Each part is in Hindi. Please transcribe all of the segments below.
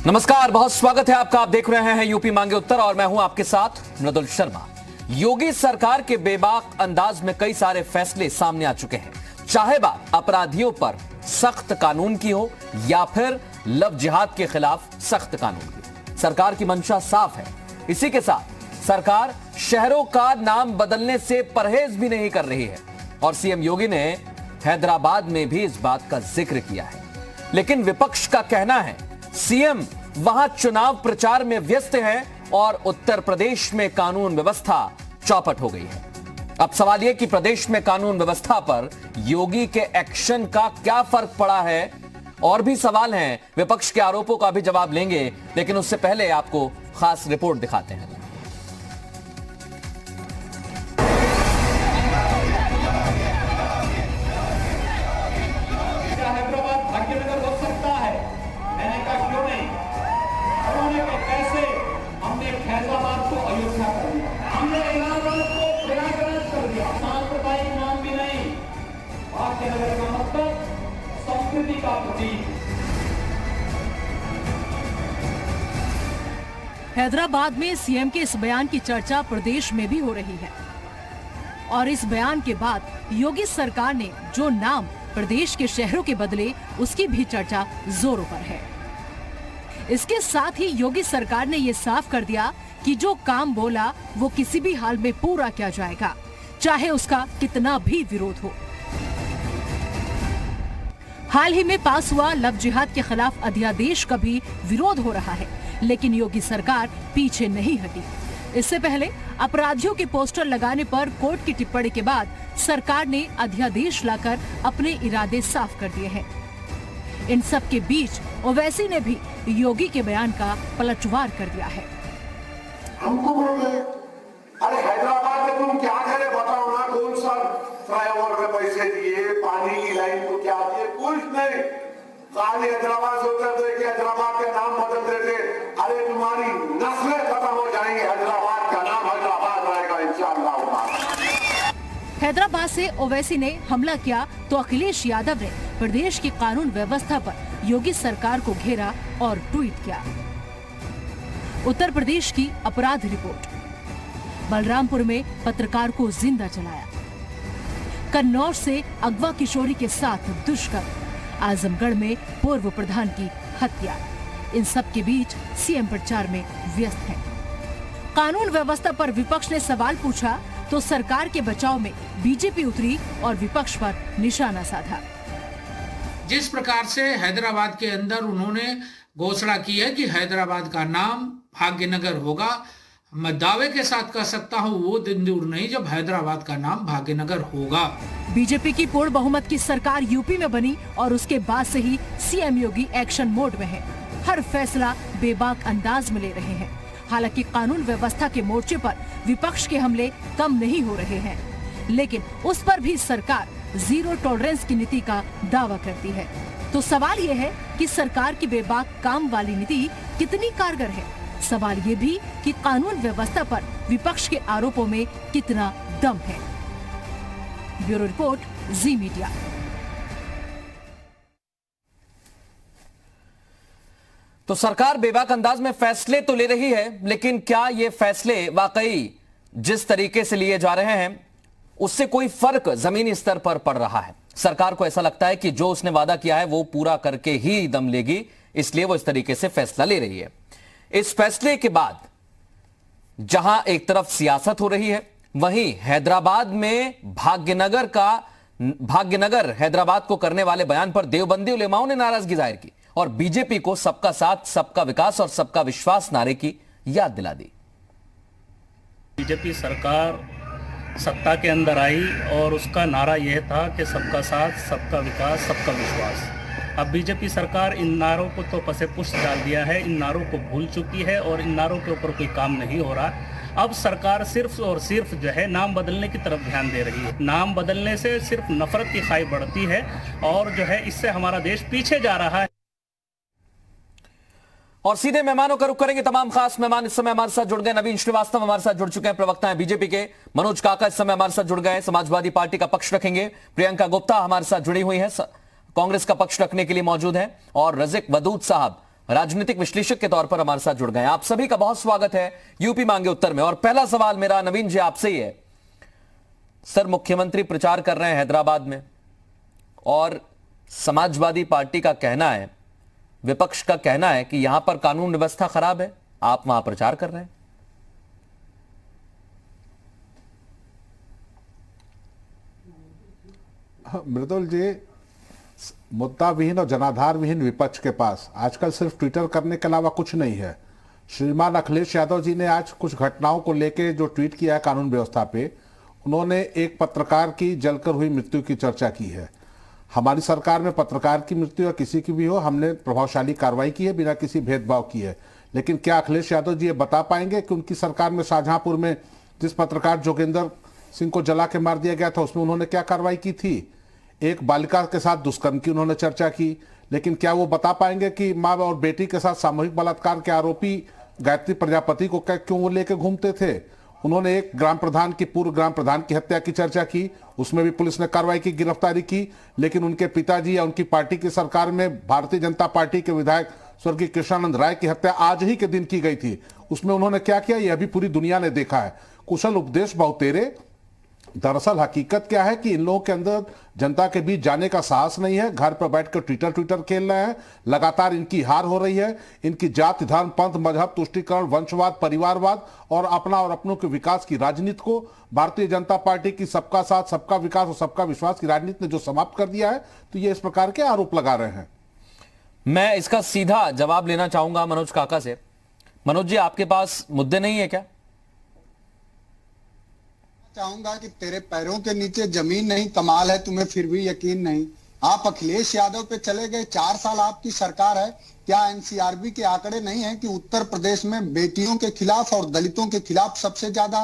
नमस्कार, बहुत स्वागत है आपका। आप देख रहे हैं यूपी मांगे उत्तर और मैं हूं आपके साथ मृदुल शर्मा। योगी सरकार के बेबाक अंदाज में कई सारे फैसले सामने आ चुके हैं, चाहे बात अपराधियों पर सख्त कानून की हो या फिर लव जिहाद के खिलाफ सख्त कानून की। सरकार की मंशा साफ है। इसी के साथ सरकार शहरों का नाम बदलने से परहेज भी नहीं कर रही है और सीएम योगी ने हैदराबाद में भी इस बात का जिक्र किया है। लेकिन विपक्ष का कहना है सीएम वहां चुनाव प्रचार में व्यस्त हैं और उत्तर प्रदेश में कानून व्यवस्था चौपट हो गई है। अब सवाल यह कि प्रदेश में कानून व्यवस्था पर योगी के एक्शन का क्या फर्क पड़ा है। और भी सवाल हैं, विपक्ष के आरोपों का भी जवाब लेंगे, लेकिन उससे पहले आपको खास रिपोर्ट दिखाते हैं। हैदराबाद भाग्यनगर हो सकता है, मैंने कहा क्यों नहीं। उन्होंने कहा कैसे? हमने फैजाबाद को अयोध्या कर दिया, हमने इलाहाबाद को प्रयागराज कर दिया। सांप्रदायिक नाम भी नहीं, भाग्यनगर का मतलब संस्कृति का प्रतीक। हैदराबाद में सीएम के इस बयान की चर्चा प्रदेश में भी हो रही है और इस बयान के बाद योगी सरकार ने जो नाम प्रदेश के शहरों के बदले, उसकी भी चर्चा जोरों पर है। इसके साथ ही योगी सरकार ने ये साफ कर दिया कि जो काम बोला वो किसी भी हाल में पूरा किया जाएगा, चाहे उसका कितना भी विरोध हो। हाल ही में पास हुआ लव जिहाद के खिलाफ अध्यादेश का भी विरोध हो रहा है, लेकिन योगी सरकार पीछे नहीं हटी। इससे पहले अपराधियों के पोस्टर लगाने पर कोर्ट की टिप्पणी के बाद सरकार ने अध्यादेश लाकर अपने इरादे साफ कर दिए हैं। इन सब के बीच ओवैसी ने भी योगी के बयान का पलटवार कर दिया है। हमको बोल रहे अरे हैदराबाद में तुम क्या करे बताओ ना, कौन सा फ्लाईओवर में पैसे दिए, पानी की लाइन को क्या दिए, कुछ नहीं। खाली हैदराबाद सोचते थे कि हैदराबाद का नाम बदल देते, अरे तुम्हारी नस्लें खत्म हो जाएंगी, हैदराबाद का नाम हैदराबाद रहेगा इंशाअल्लाह। हैदराबाद से ओवैसी ने हमला किया तो अखिलेश यादव ने प्रदेश की कानून व्यवस्था पर योगी सरकार को घेरा और ट्वीट किया। उत्तर प्रदेश की अपराध रिपोर्ट। बलरामपुर में पत्रकार को जिंदा जलाया, कन्नौज से अगवा किशोरी के साथ दुष्कर्म, आजमगढ़ में पूर्व प्रधान की हत्या। इन सब के बीच सीएम प्रचार में व्यस्त है। कानून व्यवस्था पर विपक्ष ने सवाल पूछा तो सरकार के बचाव में बीजेपी उतरी और विपक्ष पर निशाना साधा। जिस प्रकार से हैदराबाद के अंदर उन्होंने घोषणा की है कि हैदराबाद का नाम भाग्यनगर होगा, मैं दावे के साथ कह सकता हूं वो दिन दूर नहीं जब हैदराबाद का नाम भाग्यनगर होगा। बीजेपी की पूर्ण बहुमत की सरकार यूपी में बनी और उसके बाद से ही सीएम योगी एक्शन मोड में है। हर फैसला बेबाक अंदाज में ले रहे हैं। हालांकि कानून व्यवस्था के मोर्चे पर विपक्ष के हमले कम नहीं हो रहे हैं, लेकिन उस पर भी सरकार जीरो टॉलरेंस की नीति का दावा करती है। तो सवाल ये है कि सरकार की बेबाक काम वाली नीति कितनी कारगर है। सवाल ये भी कि कानून व्यवस्था पर विपक्ष के आरोपों में कितना दम है। ब्यूरो रिपोर्ट, जी मीडिया। तो सरकार बेबाक अंदाज में फैसले तो ले रही है, लेकिन क्या ये फैसले वाकई जिस तरीके से लिए जा रहे हैं उससे कोई फर्क जमीनी स्तर पर पड़ रहा है? सरकार को ऐसा लगता है कि जो उसने वादा किया है वो पूरा करके ही दम लेगी, इसलिए वो इस तरीके से फैसला ले रही है। इस फैसले के बाद जहां एक तरफ सियासत हो रही है, वहीं हैदराबाद में भाग्यनगर हैदराबाद को करने वाले बयान पर देवबंदी उलेमाओं ने नाराजगी जाहिर की और बीजेपी को सबका साथ, सबका विकास और सबका विश्वास नारे की याद दिला दी। बीजेपी सरकार सत्ता के अंदर आई और उसका नारा यह था कि सबका साथ, सबका विकास, सबका विश्वास। अब बीजेपी सरकार इन नारों को तो पसे पुष्ट डाल दिया है, इन नारों को भूल चुकी है और इन नारों के ऊपर कोई काम नहीं हो रहा। अब सरकार सिर्फ और सिर्फ जो है नाम बदलने की तरफ ध्यान दे रही है। नाम बदलने से सिर्फ नफरत की खाई बढ़ती है और जो है इससे हमारा देश पीछे जा रहा है। और सीधे मेहमानों का रुख करेंगे। तमाम खास मेहमान इस समय हमारे साथ जुड़ गए। नवीन श्रीवास्तव हमारे साथ जुड़ चुके हैं, प्रवक्ता हैं बीजेपी के। मनोज काका इस समय हमारे साथ जुड़ गए, समाजवादी पार्टी का पक्ष रखेंगे। प्रियंका गुप्ता हमारे साथ जुड़ी हुई है, कांग्रेस का पक्ष रखने के लिए मौजूद है। और रज़िक वदूद साहब राजनीतिक विश्लेषक के तौर पर हमारे साथ जुड़ गए। आप सभी का बहुत स्वागत है यूपी मांगे उत्तर में। और पहला सवाल मेरा नवीन जी आपसे ही है। सर, मुख्यमंत्री प्रचार कर रहे हैं हैदराबाद में और समाजवादी पार्टी का कहना है, विपक्ष का कहना है कि यहां पर कानून व्यवस्था खराब है, आप वहां प्रचार कर रहे हैं। मृदुल जी, मुद्दा विहीन और जनाधार विहीन विपक्ष के पास आजकल सिर्फ ट्विटर करने के अलावा कुछ नहीं है। श्रीमान अखिलेश यादव जी ने आज कुछ घटनाओं को लेकर जो ट्वीट किया है कानून व्यवस्था पे, उन्होंने एक पत्रकार की जलकर हुई मृत्यु की चर्चा की है। हमारी सरकार में पत्रकार की मृत्यु या किसी की भी हो, हमने प्रभावशाली कार्रवाई की है बिना किसी भेदभाव की है। लेकिन क्या अखिलेश यादव जी ये बता पाएंगे कि उनकी सरकार में शाहजहांपुर में जिस पत्रकार जोगेंद्र सिंह को जला के मार दिया गया था उसमें उन्होंने क्या कार्रवाई की थी? एक बालिका के साथ दुष्कर्म की उन्होंने चर्चा की, लेकिन क्या वो बता पाएंगे कि माँ और बेटी के साथ सामूहिक बलात्कार के आरोपी गायत्री प्रजापति को क्यों वो लेके घूमते थे? उन्होंने एक ग्राम प्रधान की, पूर्व ग्राम प्रधान की हत्या की चर्चा की, उसमें भी पुलिस ने कार्रवाई की, गिरफ्तारी की। लेकिन उनके पिताजी या उनकी पार्टी की सरकार में भारतीय जनता पार्टी के विधायक स्वर्गीय कृष्णानंद राय की हत्या आज ही के दिन की गई थी, उसमें उन्होंने क्या किया यह भी पूरी दुनिया ने देखा है। कुशल उपदेश बहुतेरे। दरअसल हकीकत क्या है कि इन लोगों के अंदर जनता के बीच जाने का साहस नहीं है, घर पर बैठकर ट्विटर खेल रहे हैं। लगातार इनकी हार हो रही है। इनकी जाति, धर्म, पंथ, मजहब, तुष्टीकरण, वंशवाद, परिवारवाद और अपना और अपनों के विकास की राजनीति को भारतीय जनता पार्टी की सबका साथ, सबका विकास और सबका विश्वास की राजनीति ने जो समाप्त कर दिया है, तो ये इस प्रकार के आरोप लगा रहे हैं। मैं इसका सीधा जवाब लेना चाहूंगा मनोज काका से। मनोज जी, आपके पास मुद्दे नहीं है क्या? चाहूंगा कि तेरे पैरों के नीचे जमीन नहीं, कमाल है तुम्हें फिर भी यकीन नहीं। आप अखिलेश यादव पे चले गए, 4 साल आपकी सरकार है। क्या एनसीआरबी के आंकड़े नहीं है कि उत्तर प्रदेश में बेटियों के खिलाफ और दलितों के खिलाफ सबसे ज्यादा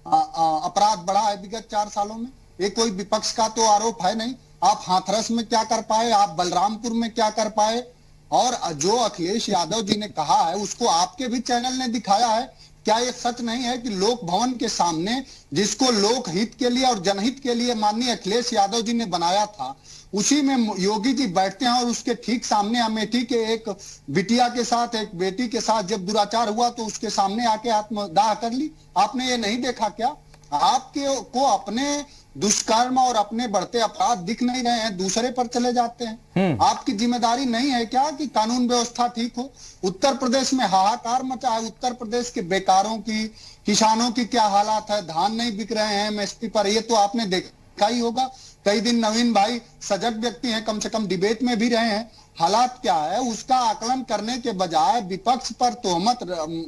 अपराध बढ़ा है विगत 4 सालों में? ये कोई विपक्ष का तो आरोप है नहीं। आप हाथरस में क्या कर पाए, आप बलरामपुर में क्या कर पाए? और जो अखिलेश यादव जी ने कहा है उसको आपके भी चैनल ने दिखाया है। क्या ये सच नहीं है कि लोक भवन के सामने, जिसको लोक हित के लिए और जनहित के लिए माननीय अखिलेश यादव जी ने बनाया था, उसी में योगी जी बैठते हैं और उसके ठीक सामने अमेठी के एक बिटिया के साथ, एक बेटी के साथ जब दुराचार हुआ तो उसके सामने आके आत्मदाह कर ली? आपने ये नहीं देखा क्या? आपके को अपने दुष्कर्म और अपने बढ़ते अपराध दिख नहीं रहे हैं, दूसरे पर चले जाते हैं। आपकी जिम्मेदारी नहीं है क्या कि कानून व्यवस्था ठीक हो? उत्तर प्रदेश में हाहाकार मचा है। उत्तर प्रदेश के बेकारों की, किसानों की क्या हालात है, धान नहीं बिक रहे हैं एमएसपी पर, ये तो आपने देखा ही होगा। कई दिन नवीन भाई सजग व्यक्ति हैं, कम से कम डिबेट में भी रहे हैं। हालात क्या है उसका आकलन करने के बजाय विपक्ष पर तोहमत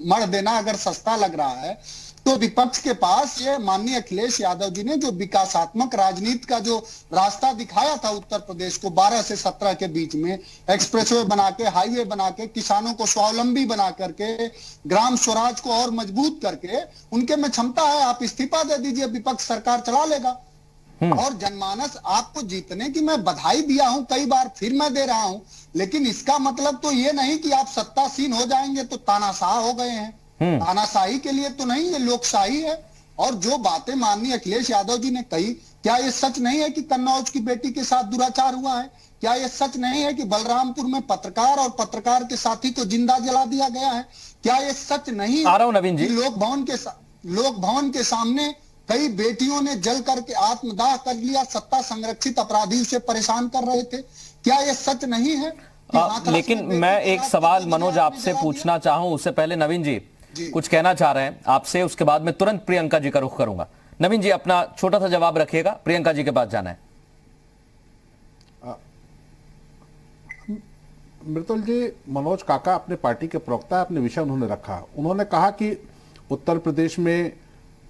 मढ़ देना अगर सस्ता लग रहा है तो विपक्ष के पास ये माननीय अखिलेश यादव जी ने जो विकासात्मक राजनीति का जो रास्ता दिखाया था उत्तर प्रदेश को 12 से 17 के बीच में, एक्सप्रेसवे बना के, हाईवे बना के, किसानों को स्वावलंबी बना करके, ग्राम स्वराज को और मजबूत करके, उनके में क्षमता है। आप इस्तीफा दे दीजिए, विपक्ष सरकार चला लेगा। और जनमानस आपको जीतने की मैं बधाई दिया हूं कई बार, फिर मैं दे रहा हूं, लेकिन इसका मतलब तो ये नहीं कि आप सत्तासीन हो जाएंगे तो तानाशाह हो गए हैं। तानाशाही के लिए तो नहीं, ये लोकशाही है। और जो बातें माननीय अखिलेश यादव जी ने कही, क्या ये सच नहीं है कि कन्नौज की बेटी के साथ दुराचार हुआ है? क्या ये सच नहीं है कि बलरामपुर में पत्रकार और पत्रकार के साथी को जिंदा जला दिया गया है? क्या ये सच नहीं है कि लोक भवन के सामने कई बेटियों ने जल करके आत्मदाह कर लिया, सत्ता संरक्षित अपराधी उसे परेशान कर रहे थे? क्या ये सच नहीं है? लेकिन मैं एक सवाल मनोज आपसे पूछना चाहूं, उससे पहले नवीन जी कुछ कहना चाह रहे हैं आपसे, उसके बाद मैं तुरंत प्रियंका जी का रुख करूंगा। नवीन जी अपना छोटा सा जवाब रखिएगा, प्रियंका जी के पास जाना है। मृदुल जी, मनोज काका अपने पार्टी के प्रवक्ता है, अपने विषय उन्होंने रखा। उन्होंने कहा कि उत्तर प्रदेश में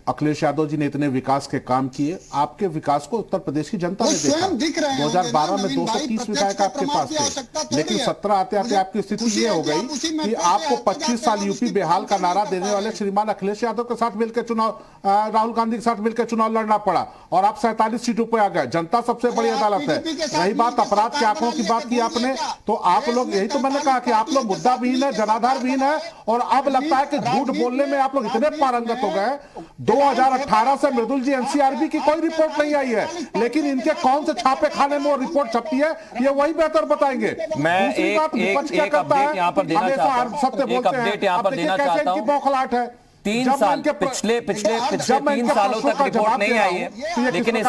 अखिलेश यादव जी ने इतने विकास के काम किए, आपके विकास को उत्तर प्रदेश की जनता ने देखा। 2012 में 230 विधायक आपके पास थे, लेकिन 17 आते आते आपकी स्थिति ये हो गई कि आपको 25 साल यूपी बेहाल का नारा देने वाले श्रीमान अखिलेश यादव के साथ मिलकर चुनाव, राहुल गांधी के साथ मिलकर चुनाव लड़ना पड़ा और आप 47 सीटों पर आ गए। जनता सबसे बड़ी अदालत है। रही बात अपराध के आंकड़ों की बात की आपने, तो आप लोग, यही तो मैंने कहा कि आप लोग मुद्दा विहीन है, जनाधार विहीन है, और अब लगता है कि झूठ बोलने में आप लोग इतने पारंगत हो गए। 2 2018 से मृदुल जी एनसीआरबी की कोई रिपोर्ट नहीं आई है, लेकिन इनके कौन से छापे खाने में वो रिपोर्ट छपती है ये वही बेहतर बताएंगे। मैं एक अपडेट यहाँ पर देना चाहता हूँ, एक अपडेट यहाँ पर देना चाहता हूँ। बौखलाहट है 3 साल पिछले 3 सालों तक रिपोर्ट नहीं आई है, लेकिन इस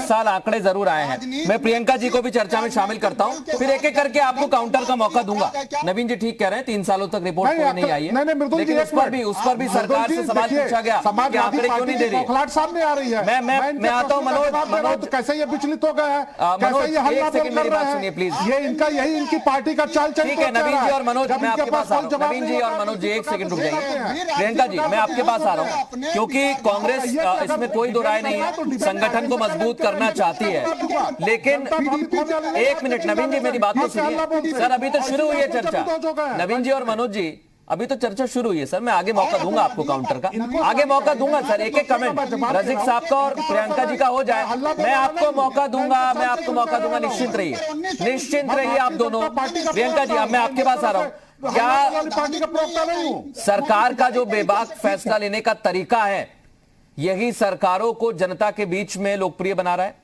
साल आंकड़े जरूर आए हैं। मैं प्रियंका जी को भी चर्चा में शामिल करता हूं, फिर एक एक करके आपको काउंटर का मौका दूंगा। नवीन जी ठीक कह रहे हैं, 3 सालों तक रिपोर्ट नहीं आई है, लेकिन उस पर भी सरकार से सवाल पूछा गया कि आंकड़े क्यों नहीं दे रही। बौखलाहट सामने आ रही है। मैं आता हूँ मनोज, कैसे ये विचलित हो गया है, कैसे ये हल्ला बोल कर रहे हैं, प्लीज। ये यही इनकी पार्टी का चाल चल। ठीक है नवीन जी और मनोज, मैं आपके पास आ रहा हूँ। नवीन जी और मनोज जी एक सेकंड रुक जाइए। प्रियंका जी मैं आपके पास क्योंकि कांग्रेस इसमें कोई दो राय नहीं है, संगठन को मजबूत करना चाहती है, लेकिन एक मिनट नवीन जी मेरी बात तो सुनिए सर, अभी तो शुरू हुई है चर्चा। नवीन जी और मनोज जी अभी तो चर्चा शुरू हुई है सर, मैं आगे मौका दूंगा आपको काउंटर का, आगे मौका दूंगा सर। एक एक कमेंट रजिक साहब का और प्रियंका जी का हो जाए, मैं आपको मौका दूंगा, निश्चिंत रहिए आप दोनों। प्रियंका जी अब मैं आपके पास आ रहा हूं। क्या पार्टी का प्रवक्ता नहीं हूं। सरकार का जो बेबाक फैसला लेने का तरीका है, यही सरकारों को जनता के बीच में लोकप्रिय बना रहा है,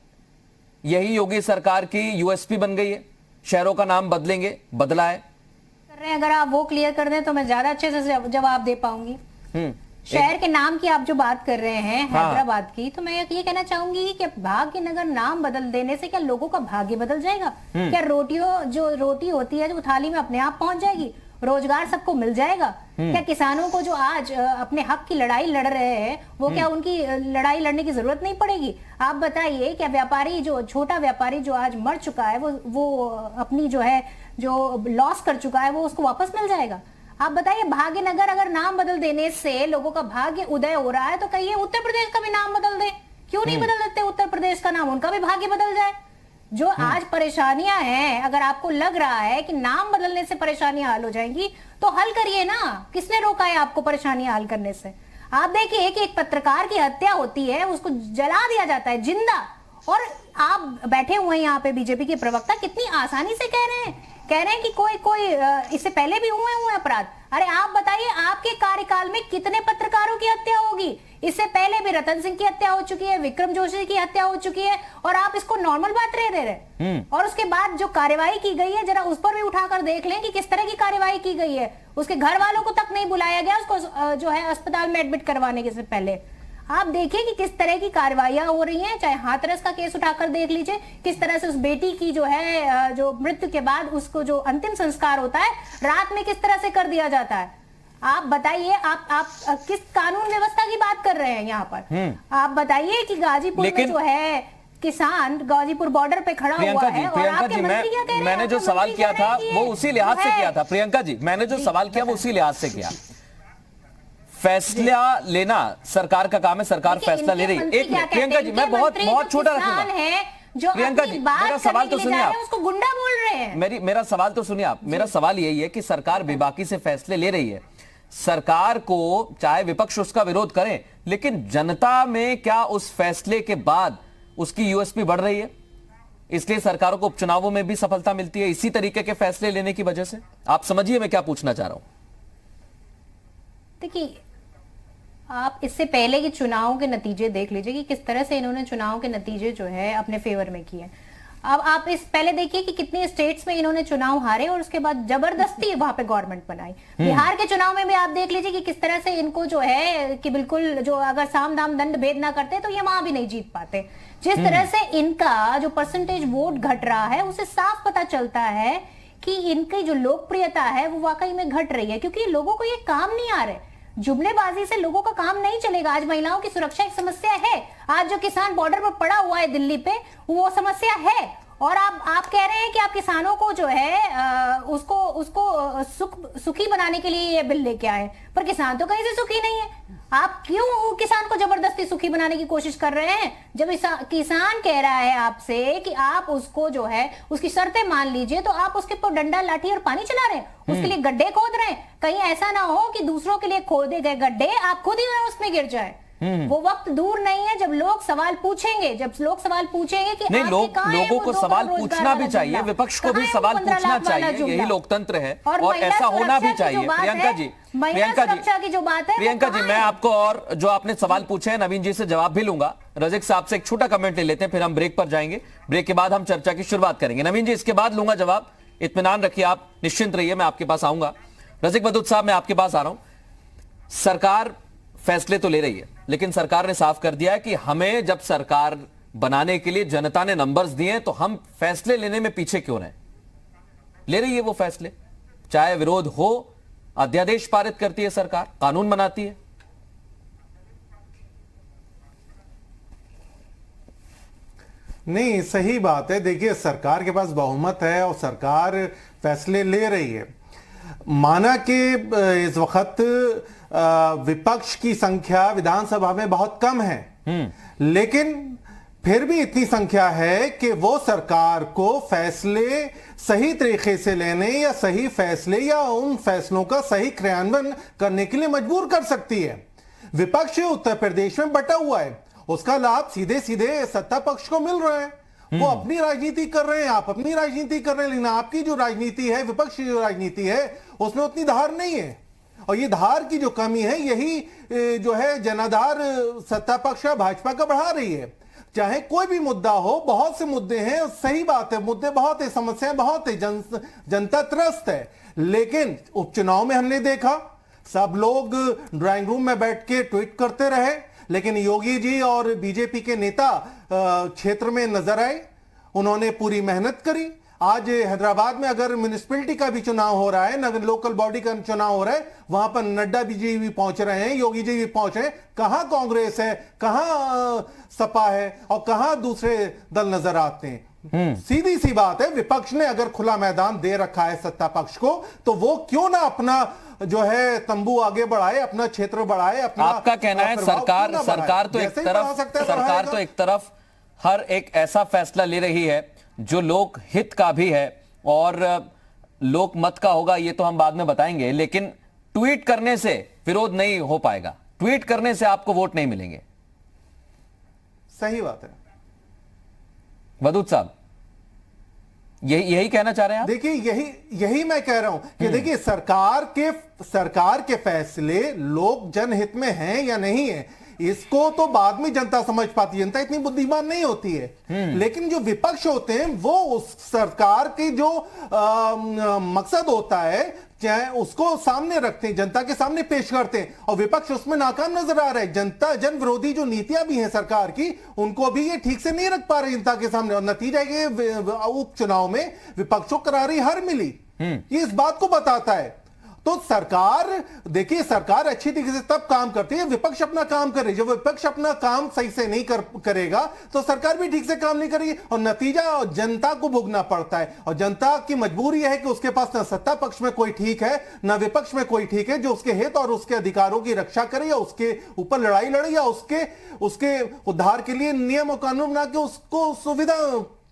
यही योगी सरकार की यूएसपी बन गई है। शहरों का नाम बदलेंगे, बदला है। अगर आप वो क्लियर कर दें तो मैं ज्यादा अच्छे से जवाब दे पाऊंगी। शहर के नाम की आप जो बात कर रहे हैं हैदराबाद की, तो मैं ये कहना चाहूंगी कि भाग्यनगर नाम बदल देने से क्या लोगों का भाग्य बदल जाएगा? क्या रोटी होती है जो थाली में अपने आप पहुंच जाएगी? रोजगार सबको मिल जाएगा? क्या किसानों को जो आज अपने हक की लड़ाई लड़ रहे हैं वो क्या उनकी लड़ाई लड़ने की जरूरत नहीं पड़ेगी? आप बताइए, क्या व्यापारी जो छोटा व्यापारी जो आज मर चुका है वो अपनी जो लॉस कर चुका है वो उसको वापस मिल जाएगा? आप बताइए, भाग्यनगर अगर नाम बदल देने से लोगों का भाग्य उदय हो रहा है तो कहिए उत्तर प्रदेश का भी नाम बदल दे। क्यों नहीं बदल देते उत्तर प्रदेश का नाम, उनका भी भाग्य बदल जाए। जो आज परेशानियां हैं, अगर आपको लग रहा है कि नाम बदलने से परेशानियां हल हो जाएंगी तो हल करिए ना। किसने रोका है आपको परेशानियां हल करने से? आप देखिए कि एक पत्रकार की हत्या होती है, उसको जला दिया जाता है जिंदा, और आप बैठे हुए हैं यहाँ पे बीजेपी के प्रवक्ता कितनी आसानी से कह रहे हैं कि कोई इससे पहले भी हुए अपराध। अरे आप बताइए, आपके कार्यकाल में कितने पत्रकारों की हत्या होगी? इससे पहले भी रतन सिंह की हत्या हो चुकी है, विक्रम जोशी की हत्या हो चुकी है, और आप इसको नॉर्मल बात दे रहे। और उसके बाद जो कार्यवाही की गई है, जरा उस पर भी उठाकर देख लें कि किस तरह की कार्यवाही की गई है। उसके घर वालों को तक नहीं बुलाया गया उसको जो है अस्पताल में एडमिट करवाने के से पहले। आप देखिए कि किस तरह की कार्रवाइयां हो रही हैं। चाहे हाथरस का केस उठाकर देख लीजिए, किस तरह से उस बेटी की जो है जो मृत्यु के बाद उसको जो अंतिम संस्कार होता है रात में किस तरह से कर दिया जाता है। आप बताइए, आप किस कानून व्यवस्था की बात कर रहे हैं यहाँ पर? आप बताइए कि गाजीपुर में जो है किसान गाजीपुर बॉर्डर पे खड़ा हुआ है और आपके मंत्री क्या कह रहे हैं? मैंने जो सवाल किया था वो उसी लिहाज से किया था। प्रियंका जी, मैंने जो सवाल किया वो उसी लिहाज से किया। फैसला लेना सरकार का काम है, सरकार फैसला ले रही है। एक मिनट प्रियंका जी, मैं बहुत छोटा रखूंगा। प्रियंका जी, मेरा सवाल तो सुनिए आप, उसको गुंडा बोल रहे हैं। मेरा सवाल तो सुनिए आप। मेरा सवाल यही है कि सरकार बेबाकी से फैसले ले रही है, सरकार को चाहे विपक्ष उसका विरोध करें, लेकिन जनता में क्या उस फैसले के बाद उसकी यूएसपी बढ़ रही है? इसलिए सरकारों को उपचुनावों में भी सफलता मिलती है इसी तरीके के फैसले लेने की वजह से। आप समझिए मैं क्या पूछना चाह रहा हूं। देखिए, आप इससे पहले के चुनावों के नतीजे देख लीजिए कि किस तरह से इन्होंने चुनाव के नतीजे जो है अपने फेवर में किए। अब आप इस पहले देखिए कि कितने स्टेट्स में इन्होंने चुनाव हारे और उसके बाद जबरदस्ती वहां पे गवर्नमेंट बनाई। बिहार के चुनाव में भी आप देख लीजिए कि किस तरह से इनको जो है कि बिल्कुल जो अगर साम दाम दंड भेद ना करते तो ये वहां भी नहीं जीत पाते। जिस तरह से इनका जो परसेंटेज वोट घट रहा है उससे साफ पता चलता है कि इनकी जो लोकप्रियता है वो वाकई में घट रही है, क्योंकि लोगों को ये काम नहीं आ रहे। जुमलेबाजी से लोगों का काम नहीं चलेगा। आज महिलाओं की सुरक्षा एक समस्या है। आज जो किसान बॉर्डर पर पड़ा हुआ है दिल्ली पे, वो समस्या है। और आप कह रहे हैं कि आप किसानों को जो है उसको सुखी बनाने के लिए ये बिल लेके आए, पर किसान तो कहीं से सुखी नहीं है। आप क्यों किसान को जबरदस्ती सुखी बनाने की कोशिश कर रहे हैं? जब किसान कह रहा है आपसे कि आप उसको जो है उसकी शर्तें मान लीजिए, तो आप उसके ऊपर डंडा लाठी और पानी चला रहे हैं, उसके लिए गड्ढे खोद रहे हैं। कहीं ऐसा ना हो कि दूसरों के लिए खोदे गए गड्ढे आप खुद ही उसमें गिर जाए। वो वक्त दूर नहीं है जब लोग सवाल पूछेंगे, कि नहीं, लोगों को सवाल पूछना भी चाहिए, विपक्ष को भी सवाल पूछना चाहिए, यही लोकतंत्र है और ऐसा होना भी चाहिए। प्रियंका जी, प्रियंका जी, मैं आपको और जो आपने सवाल पूछे हैं नवीन जी से जवाब भी लूंगा। रज़िक साहब से एक छोटा कमेंट ले लेते हैं, फिर हम ब्रेक पर जाएंगे। ब्रेक के बाद हम चर्चा की शुरुआत करेंगे। नवीन जी, इसके बाद लूंगा जवाब, इत्मीनान रखिए, आप निश्चिंत रहिए, मैं आपके पास आऊंगा। रज़िक बदूत साहब, मैं आपके पास आ रहा हूं। सरकार फैसले तो ले रही है, लेकिन सरकार ने साफ कर दिया है कि हमें जब सरकार बनाने के लिए जनता ने नंबर्स दिए तो हम फैसले लेने में पीछे क्यों रहे। ले रही है वो फैसले, चाहे विरोध हो, अध्यादेश पारित करती है सरकार, कानून बनाती है। नहीं, सही बात है। देखिए, सरकार के पास बहुमत है और सरकार फैसले ले रही है। माना कि इस वक्त विपक्ष की संख्या विधानसभा में बहुत कम है, लेकिन फिर भी इतनी संख्या है कि वो सरकार को फैसले सही तरीके से लेने या सही फैसले या उन फैसलों का सही क्रियान्वयन करने के लिए मजबूर कर सकती है। विपक्ष उत्तर प्रदेश में बटा हुआ है, उसका लाभ सीधे सीधे सत्ता पक्ष को मिल रहा है। वो अपनी राजनीति कर रहे हैं, आप अपनी राजनीति कर रहे हैं, लेकिन आपकी जो राजनीति है, विपक्ष की जो राजनीति है, उसमें उतनी धार नहीं है। और ये धार की जो कमी है, यही जो है जनाधार सत्ता पक्ष भाजपा का बढ़ा रही है। चाहे कोई भी मुद्दा हो, बहुत से मुद्दे हैं, सही बात है, मुद्दे बहुत है, समस्याएं बहुत है, जनता त्रस्त है। लेकिन उपचुनाव में हमने देखा सब लोग ड्राइंग रूम में बैठ के ट्वीट करते रहे, लेकिन योगी जी और बीजेपी के नेता क्षेत्र में नजर आए, उन्होंने पूरी मेहनत करी। आज हैदराबाद में अगर म्युनिसिपैलिटी का भी चुनाव हो रहा है, नगर लोकल बॉडी का चुनाव हो रहा है, वहां पर नड्डा जी भी पहुंच रहे हैं, योगी जी भी पहुंच रहे हैं। कहां कांग्रेस है, कहां सपा है और कहां दूसरे दल नजर आते हैं। सीधी सी बात है, विपक्ष ने अगर खुला मैदान दे रखा है सत्ता पक्ष को, तो वो क्यों ना अपना जो है तंबू आगे बढ़ाए, अपना क्षेत्र बढ़ाए। अपना आपका कहना है सरकार तो एक तरफ हर एक ऐसा फैसला ले रही है जो लोक हित का भी है और लोक मत का होगा, ये तो हम बाद में बताएंगे, लेकिन ट्वीट करने से विरोध नहीं हो पाएगा, ट्वीट करने से आपको वोट नहीं मिलेंगे। सही बात है बदूत साहब, यही कहना चाह रहे हैं आप? देखिए, यही मैं कह रहा हूं कि देखिए, सरकार के फैसले लोक जनहित में हैं या नहीं है, इसको तो बाद में जनता समझ पाती है। जनता इतनी बुद्धिमान नहीं होती है। लेकिन जो विपक्ष होते हैं वो उस सरकार की जो मकसद होता है, चाहे उसको सामने रखते हैं, जनता के सामने पेश करते हैं, और विपक्ष उसमें नाकाम नजर आ रहा है। जनता जन विरोधी जो नीतियां भी हैं सरकार की, उनको भी ये ठीक से नहीं रख पा रहे जनता के सामने, और नतीजा ये उपचुनाव में विपक्ष को करारी हार मिली। ये इस बात को बताता है। तो सरकार, देखिए, सरकार अच्छी तरीके से तब काम करती है, विपक्ष अपना काम करे। जब विपक्ष अपना काम सही से नहीं करेगा तो सरकार भी ठीक से काम नहीं करेगी, और नतीजा जनता को भुगतना पड़ता है। और जनता की मजबूरी है कि उसके पास न सत्ता पक्ष में कोई ठीक है, न विपक्ष में कोई ठीक है जो उसके हित और उसके अधिकारों की रक्षा करे, या उसके ऊपर लड़ाई लड़े, या उसके उद्धार के लिए नियम और कानून बना के उसको सुविधा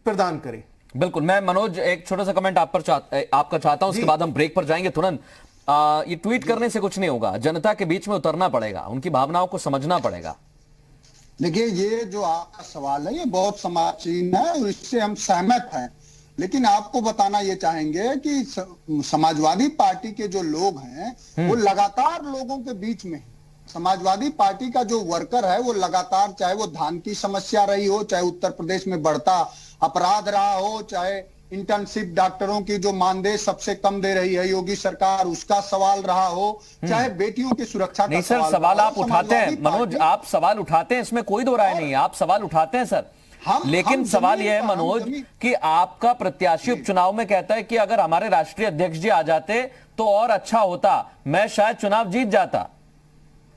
प्रदान करे। बिल्कुल। मैं मनोज एक छोटा सा कमेंट आपका चाहता हूं, उसके बाद हम ब्रेक पर जाएंगे तुरंत। ये ट्वीट करने से कुछ नहीं होगा, जनता के बीच में उतरना पड़ेगा, उनकी भावनाओं को समझना पड़ेगा। देखिए, ये जो आपका सवाल है ये बहुत समाजीन है और इससे हम सहमत हैं, लेकिन आपको बताना ये चाहेंगे कि समाजवादी पार्टी के जो लोग हैं वो लगातार लोगों के बीच में, समाजवादी पार्टी का जो वर्कर है वो लगातार, चाहे वो धान की समस्या रही हो, चाहे उत्तर प्रदेश में बढ़ता अपराध रहा हो, चाहे इंटर्नशिप डॉक्टरों की जो मानदेय सबसे कम दे रही है योगी सरकार, उसका सवाल रहा हो, चाहे बेटियों की सुरक्षा का सवाल आप उठाते हैं मनोज, आप सवाल उठाते हैं, इसमें कोई दो राय नहीं है, आप सवाल उठाते हैं सर। लेकिन सवाल यह है मनोज कि आपका प्रत्याशी उपचुनाव में कहता है कि अगर हमारे राष्ट्रीय अध्यक्ष जी आ जाते तो और अच्छा होता, मैं शायद चुनाव जीत जाता,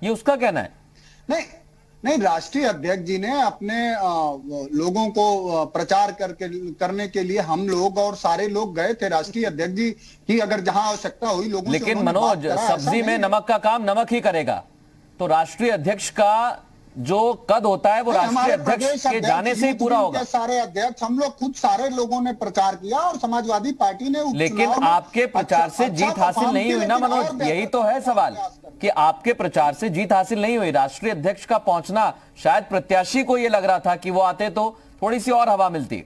ये उसका कहना है। नहीं, राष्ट्रीय अध्यक्ष जी ने अपने लोगों को प्रचार करने के लिए हम लोग और सारे लोग गए थे। राष्ट्रीय अध्यक्ष जी की अगर जहां आवश्यकता हुई लोगों से, लेकिन मनोज, सब्जी में नमक का काम नमक ही करेगा, तो राष्ट्रीय अध्यक्ष का जो कद होता है वो राष्ट्रीय अध्यक्ष के जाने से ही पूरा होगा। सारे अध्यक्ष, हम लोग खुद सारे लोगों ने प्रचार किया और समाजवादी पार्टी ने, लेकिन आपके प्रचार से जीत हासिल नहीं हुई ना मनोज, यही तो है सवाल। कि आपके प्रचार से जीत हासिल नहीं हुई। राष्ट्रीय अध्यक्ष का पहुंचना, शायद प्रत्याशी को यह लग रहा था कि वो आते तो थोड़ी सी और हवा मिलती।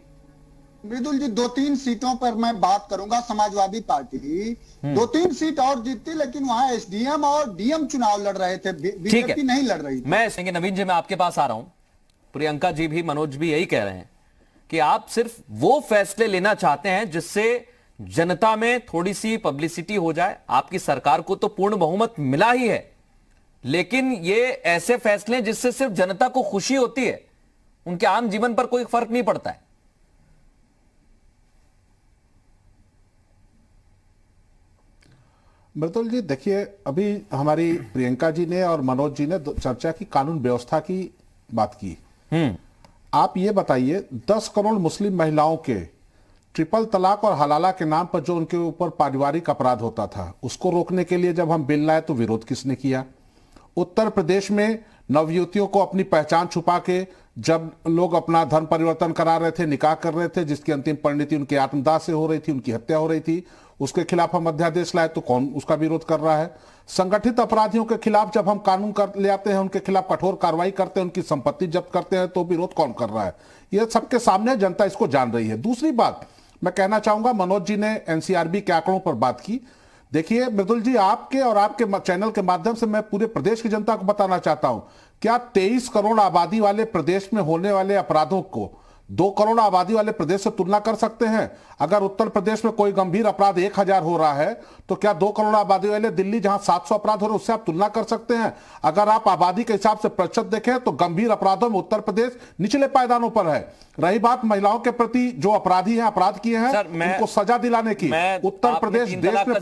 मृदुल जी, 2-3 सीटों पर मैं बात करूंगा। समाजवादी पार्टी 2-3 सीट और जीतती, लेकिन वहां एसडीएम और डीएम चुनाव लड़ रहे थे, बीजेपी नहीं लड़ रही थी। मैं नवीन जी, मैं आपके पास आ रहा हूं। प्रियंका जी भी, मनोज भी यही कह रहे हैं कि आप सिर्फ वो फैसले लेना चाहते हैं जिससे जनता में थोड़ी सी पब्लिसिटी हो जाए। आपकी सरकार को तो पूर्ण बहुमत मिला ही है, लेकिन ये ऐसे फैसले जिससे सिर्फ जनता को खुशी होती है, उनके आम जीवन पर कोई फर्क नहीं पड़ता है। मृदुल जी, देखिए, अभी हमारी प्रियंका जी ने और मनोज जी ने चर्चा की, कानून व्यवस्था की बात की। आप ये बताइए, 10 करोड़ मुस्लिम महिलाओं के ट्रिपल तलाक और हलाला के नाम पर जो उनके ऊपर पारिवारिक अपराध होता था, उसको रोकने के लिए जब हम बिल लाए तो विरोध किसने किया? उत्तर प्रदेश में नवयुवतियों को अपनी पहचान छुपा के जब लोग अपना धर्म परिवर्तन करा रहे थे, निकाह कर रहे थे, जिसकी अंतिम परिणति उनके आत्मदाह से हो रही थी, उनकी हत्या हो रही थी, उसके खिलाफ हम अध्यादेश लाए तो कौन उसका विरोध कर रहा है? संगठित अपराधियों के खिलाफ जब हम कानून कर ले आते हैं, उनके खिलाफ कठोर कार्रवाई करते हैं, उनकी संपत्ति जब्त करते हैं, तो विरोध कौन कर रहा है? यह सबके सामने, जनता इसको जान रही है। दूसरी बात मैं कहना चाहूंगा, मनोज जी ने एनसीआरबी के आंकड़ों पर बात की। देखिए मृदुल जी, आपके और आपके चैनल के माध्यम से मैं पूरे प्रदेश की जनता को बताना चाहता हूं, क्या 23 करोड़ आबादी वाले प्रदेश में होने वाले अपराधों को 2 करोड़ आबादी वाले प्रदेश से तुलना कर सकते हैं? अगर उत्तर प्रदेश में कोई गंभीर अपराध 1000 हो रहा है, तो क्या 2 करोड़ आबादी वाले दिल्ली जहां 700 अपराध हो रहे हैं, उससे आप तुलना कर सकते हैं? अगर आप आबादी के हिसाब से प्रतिशत देखें तो गंभीर अपराधों में उत्तर प्रदेश निचले पायदानों पर है। रही बात महिलाओं के प्रति जो अपराधी हैं, अपराध किए हैं, उनको सजा दिलाने की, उत्तर प्रदेश देश में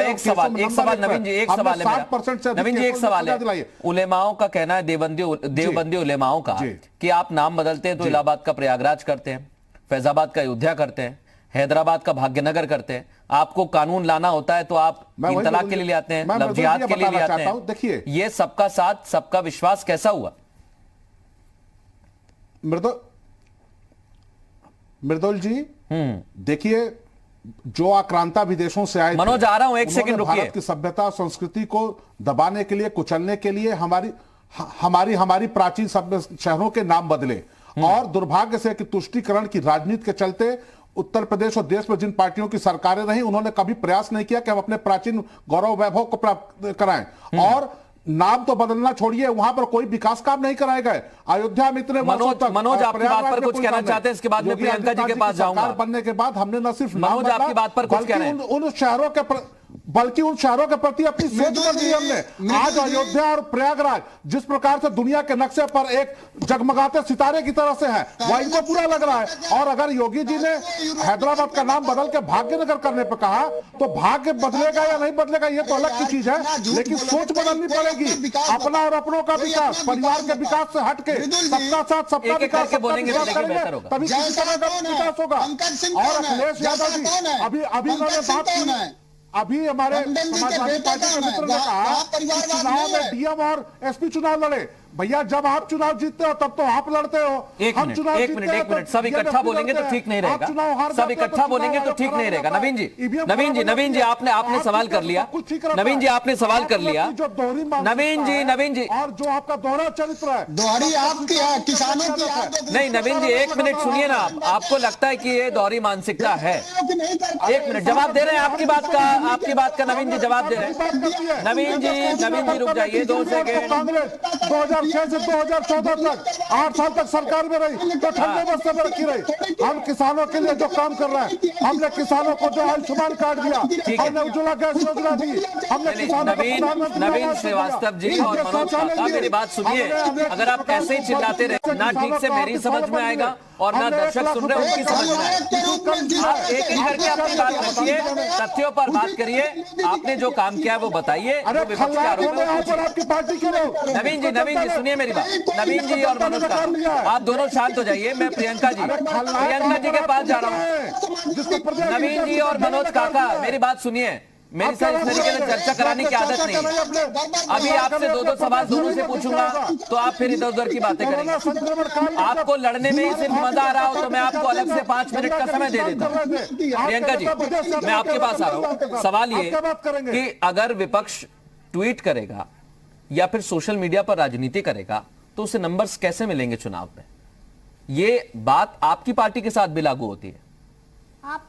एक सवाल नवीन जी, एक सवाल है, 60% से नवीन जी, एक सवाल है। उलेमाओं का कहना है, देवबंदी उलेमाओं का, कि आप नाम बदलते हैं तो इलाहाबाद का प्रयागराज करते हैं, फैजाबाद का अयोध्या करते हैं, हैदराबाद का भाग्यनगर करते हैं। आपको कानून लाना होता है तो आप 3 तलाक के लिए ले आते हैं, लव जिहाद के लिए ले आते हैं। देखिए, ये सबका साथ सबका विश्वास कैसा हुआ? मृदुल जी, देखिए, जो आक्रांता विदेशों से आए, मनोज आ रहा हूं, एक सेकंड रुकिए। भारत की सभ्यता और संस्कृति को दबाने के लिए, कुचलने के लिए हमारी प्राचीन शहरों के नाम बदले, और दुर्भाग्य से कि तुष्टीकरण की राजनीति के चलते उत्तर प्रदेश और देश में जिन पार्टियों की सरकारें रही, उन्होंने कभी प्रयास नहीं किया कि हम अपने प्राचीन गौरव वैभव को प्राप्त कराएं। और नाम तो बदलना छोड़िए, वहां पर कोई विकास काम नहीं कराए गए। अयोध्या में इतने मनोज आपकी बात पर कुछ कहना चाहते हैं? इसके बाद में प्रियंका जी के पास जाऊंगा। बनने के बाद हमने न सिर्फ मनोज आपकी बात पर कुछ कह रहे हैं, उन शहरों के बल्कि उन शहरों के प्रति अपनी सोच बदली हमने। आज अयोध्या और प्रयागराज जिस प्रकार से दुनिया के नक्शे पर एक जगमगाते सितारे की तरह से है, वह इनको पूरा लग रहा है। और अगर योगी जी ने हैदराबाद का नाम बदल के भाग्यनगर करने पर कहा, तो भाग्य बदलेगा या नहीं बदलेगा ये तो अलग की चीज है, लेकिन सोच बदलनी पड़ेगी। अपना और अपनों का विकास, परिवार के विकास से हटके सबका साथ सबका विकास, तभी किसी तरह का विकास होगा। और अखिलेश यादव जी अभी उन्होंने बात की, अभी हमारे समाजवादी पार्टी के मित्र ने कहा कि चुनाव में डीएम और एसपी चुनाव लड़े। भैया, जब आप चुनाव जीतते हो तब तो आप लड़ते हो। एक मिनट, सब इकट्ठा बोलेंगे तो ठीक नहीं रहेगा। सब इकट्ठा बोलेंगे तो ठीक नहीं रहेगा। नवीन जी आपने सवाल कर लिया। नवीन जी आपने सवाल कर लिया। नवीन जी और जो आपका दोहरा चरित्र है, दोहरी आपकी है, किसानों की नहीं। नवीन जी, एक मिनट सुनिए ना। आपको लगता है कि ये दोहरी मानसिकता है? एक मिनट, जवाब दे रहे हैं आपकी बात का नवीन जी जवाब दे रहे हैं। नवीन जी रुक जाइए 2 सेकेंड। 2006 से 2014 तक 8 साल तक सरकार में रही, तो ठंडे बस्ते में रखी रही। हम किसानों के लिए जो काम कर रहे हैं, हमने किसानों को जो आयुष्मान कार्ड दिया, हमने उज्ज्वला गैस योजना दी, हमने किसानों को नवीन श्रीवास्तव जी और मनोज काका, मेरी बात सुनिए। अगर आप ऐसे ही चिल्लाते रहे, ना ठीक से मेरी समझ में आएगा और ना दर्शक सुन रहे उनकी समझ में आएगा। आप एक करके अपनी बात रखिए, तथ्यों पर बात करिए। आपने जो काम किया वो बताइए। नवीन जी सुनिए मेरी बात। नवीन जी और मनोज काका, आप दोनों शांत हो जाइए। मैं प्रियंका जी के पास जा रहा हूँ। नवीन जी और मनोज काका, मेरी बात सुनिए। मेरी साथ इस तरीके से चर्चा कराने की आदत नहीं है। अभी आपसे 2 सवाल दोनों से पूछूंगा तो आप फिर इधर उधर की बातें करेंगे। आपको लड़ने में ही सिर्फ मजा आ रहा हो तो मैं आपको अलग से 5 मिनट का समय दे देता हूं। प्रियंका जी, मैं आपके पास आ रहा हूं। सवाल ये कि अगर विपक्ष ट्वीट करेगा या फिर सोशल मीडिया पर राजनीति करेगा तो उसे नंबर्स कैसे मिलेंगे चुनाव में? ये बात आपकी पार्टी के साथ भी लागू होती है। आप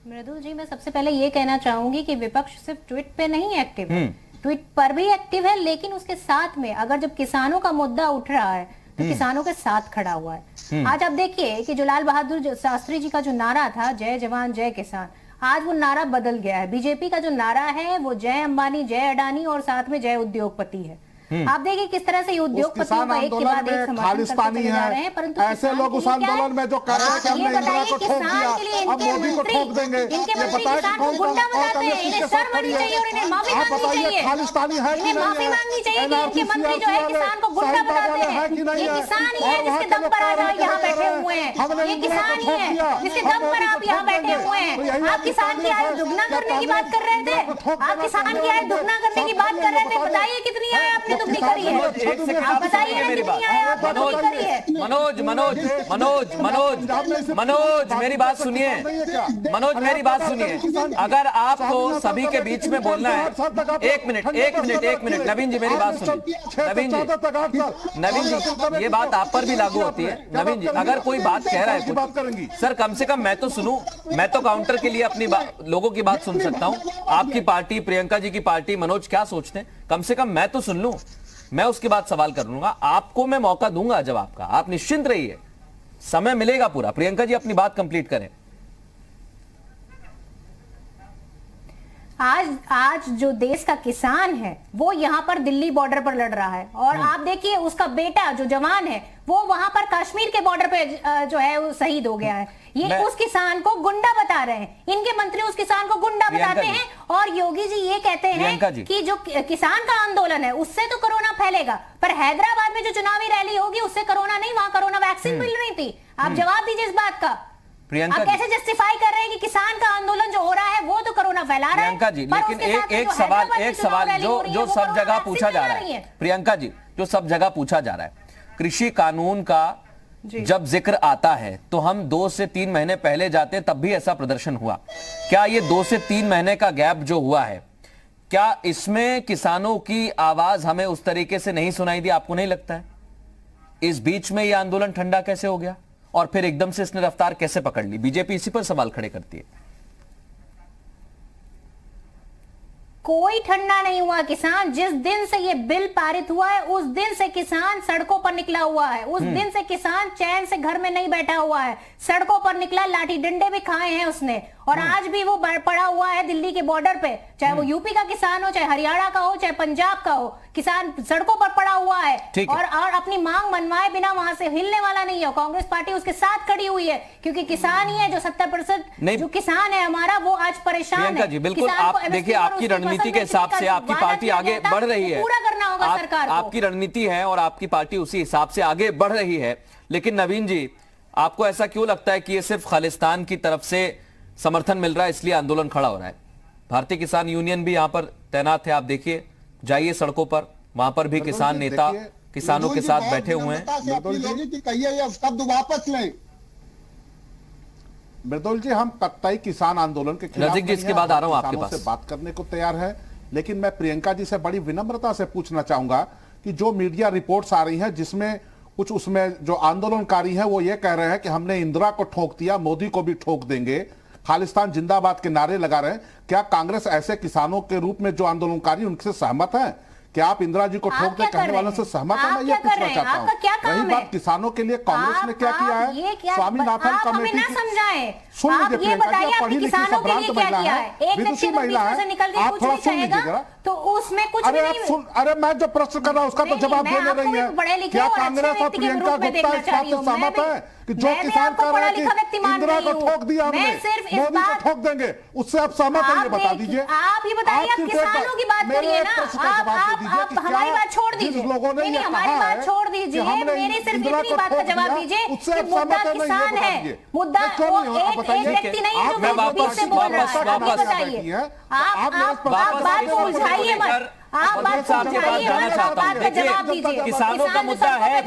मृदुल जी, मैं सबसे पहले ये कहना चाहूंगी कि विपक्ष सिर्फ ट्वीट पे नहीं एक्टिव है, ट्वीट पर भी एक्टिव है, लेकिन उसके साथ में अगर जब किसानों का मुद्दा उठ रहा है तो किसानों के साथ खड़ा हुआ है। आज आप देखिए कि जो लाल बहादुर शास्त्री जी का जो नारा था, जय जवान जय किसान, आज वो नारा बदल गया है। बीजेपी का जो नारा है वो जय अंबानी, जय अडानी और साथ में जय उद्योगपति है। आप देखिए किस तरह से ये उद्योगपतियों का एक के बाद एक समर्थन करते चले जा रहे हैं, परंतु ऐसे लोग उस आंदोलन में जो कर रहे हैं कि हमने इंदिरा को ठोक दिया, अब मोदी को ठोक देंगे, ये बताए कि कौन गुंडा बताते हैं, इन्हें शर्म आनी चाहिए और इन्हें माफी मांगनी चाहिए। खालिस्तानी है कि इन्हें माफी मांगनी चाहिए कि इनके मंत्री जो है किसान को गुंडा बताते हैं। ये किसान ही है जिसके दम पर आज यहाँ बैठे हुए हैं, ये किसान ही है जिसके दम पर आप यहाँ बैठे हुए हैं। आप किसान की आय दुगना करने की बात कर रहे थे, आप किसान की आय दुगना करने की बात कर रहे थे, बताइए कितनी आय आपने दुगनी करी है? एक सेकंड मेरी बात, मनोज मनोज मनोज मनोज मनोज मेरी बात सुनिए, मनोज मेरी बात सुनिए। अगर आपको सभी के बीच में बोलना है, एक मिनट नवीन जी मेरी बात सुनिए। नवीन जी ये बात आप पर भी लागू होती है। नवीन जी अगर कोई बात कह रहा है कुछ, सर कम से कम मैं तो सुनूं, मैं तो काउंटर के लिए अपनी लोगों की बात सुन सकता हूं। आपकी पार्टी, प्रियंका जी की पार्टी, मनोज क्या सोचते हैं, कम से कम मैं तो सुन लूं, मैं उसके बाद सवाल कर लूंगा। आपको मैं मौका दूंगा जवाब का, आप निश्चिंत रहिए, समय मिलेगा पूरा। प्रियंका जी अपनी बात कंप्लीट करें। आज जो देश का किसान है वो यहाँ पर दिल्ली बॉर्डर पर लड़ रहा है, और आप देखिए उसका बेटा जो जवान है वो वहां पर कश्मीर के बॉर्डर पे जो है वो शहीद हो गया है। ये उस किसान को गुंडा बता रहे हैं, इनके मंत्री उस किसान को गुंडा बताते हैं, और योगी जी ये कहते हैं कि जो किसान का आंदोलन है उससे तो कोरोना फैलेगा, पर हैदराबाद में जो चुनावी रैली होगी उससे कोरोना नहीं, वहां कोरोना वैक्सीन मिल रही थी। आप जवाब दीजिए इस बात का। प्रियंका आप कैसे जस्टिफाई कर रहे हैं कि किसान का आंदोलन जो हो रहा है वो तो कोरोना फैला रहा है? प्रियंका जी लेकिन एक सवाल जो सब जगह पूछा जा रहा है, प्रियंका जी जो सब जगह पूछा जा रहा है, कृषि कानून का जब जिक्र आता है तो हम 2 से 3 महीने पहले जाते तब भी ऐसा प्रदर्शन हुआ। क्या ये 2 से 3 महीने का गैप जो हुआ है, क्या इसमें किसानों की आवाज हमें उस तरीके से नहीं सुनाई दी? आपको नहीं लगता है इस बीच में ये आंदोलन ठंडा कैसे हो गया और फिर एकदम से इसने रफ्तार कैसे पकड़ ली? बीजेपी इसी पर सवाल खड़े करती है। कोई ठंडा नहीं हुआ किसान। जिस दिन से ये बिल पारित हुआ है उस दिन से किसान सड़कों पर निकला हुआ है, उस दिन से किसान चैन से घर में नहीं बैठा हुआ है, सड़कों पर निकला, लाठी डंडे भी खाए हैं उसने, और आज भी वो पड़ा हुआ है दिल्ली के बॉर्डर पे, चाहे वो यूपी का किसान हो, चाहे हरियाणा का हो, चाहे पंजाब का हो, किसान सड़कों पर पड़ा हुआ है और अपनी मांग मनवाए बिना वहां से हिलने वाला नहीं है। कांग्रेस पार्टी उसके साथ खड़ी हुई है क्योंकि किसान ही है जो 70% जो किसान है हमारा वो आज परेशान है। बिल्कुल, आप देखिए आपकी रणनीति के हिसाब से आपकी पार्टी आगे बढ़ रही है, पूरा करना होगा सरकार को। आपकी रणनीति है और आपकी पार्टी उसी हिसाब से आगे बढ़ रही है। लेकिन नवीन जी आपको ऐसा क्यों लगता है कि ये सिर्फ खालिस्तान की तरफ से समर्थन मिल रहा है इसलिए आंदोलन खड़ा हो रहा है? भारतीय किसान यूनियन भी यहां पर तैनात है, आप देखिए, जाइए सड़कों पर, वहां पर भी किसान नेता किसानों के साथ बैठे हुए हैं। वापस लें मृदुल जी, हम कत्तई किसान आंदोलन के खिलाफ नजीक जी इसके बाद आ रहा हूं आपके पास, से बात करने को तैयार है, लेकिन मैं प्रियंका जी से बड़ी विनम्रता से पूछना चाहूंगा कि जो मीडिया रिपोर्ट्स आ रही हैं जिसमें कुछ उसमें जो आंदोलनकारी हैं वो ये कह रहे हैं कि हमने इंदिरा को ठोक दिया, मोदी को भी ठोक देंगे, खालिस्तान जिंदाबाद के नारे लगा रहे हैं, क्या कांग्रेस ऐसे किसानों के रूप में जो आंदोलनकारी उनसे सहमत है? क्या आप इंदिरा जी को ठोक दे कहने वालों से सहमत है? मैं ये पूछना चाहता हूँ। रही बात किसानों के लिए कांग्रेस ने क्या किया है, स्वामीनाथन कमेटी सुन लीजिए प्रियंका जी, पढ़ी लिखी संभ्रांत महिला है, विदुषी महिला है, आप थोड़ा सुन लीजिएगा तो उसमें कुछ अरे आप सुन, अरे मैं जो प्रश्न कर रहा हूं उसका तो जवाब दे रही है। क्या कांग्रेस और प्रियंका गुप्ता इस बात से सहमत है कि जो किसान कह रहे हैं कि इंदिरा को ठोक दिया हमने, मोदी को ठोक देंगे, उससे आप सहमत हैं? ये बता दीजिए। आप ये बताइए, आप किसानों की बात करिए ना, आप हमारी बात छोड़ दीजिए, लोगों ने ये हमारी बात छोड़ दीजिए, मेरी सिर्फ इतनी बात का जवाब दीजिए कि मुद्दा किसान है, मुद्दा एक व्यक्ति नहीं जो बीच से बोल रहा है। आप बात को उलझाइए मत, मदद साहब की बात जानना चाहता हूँ। देखिए, किसानों का मुद्दा है,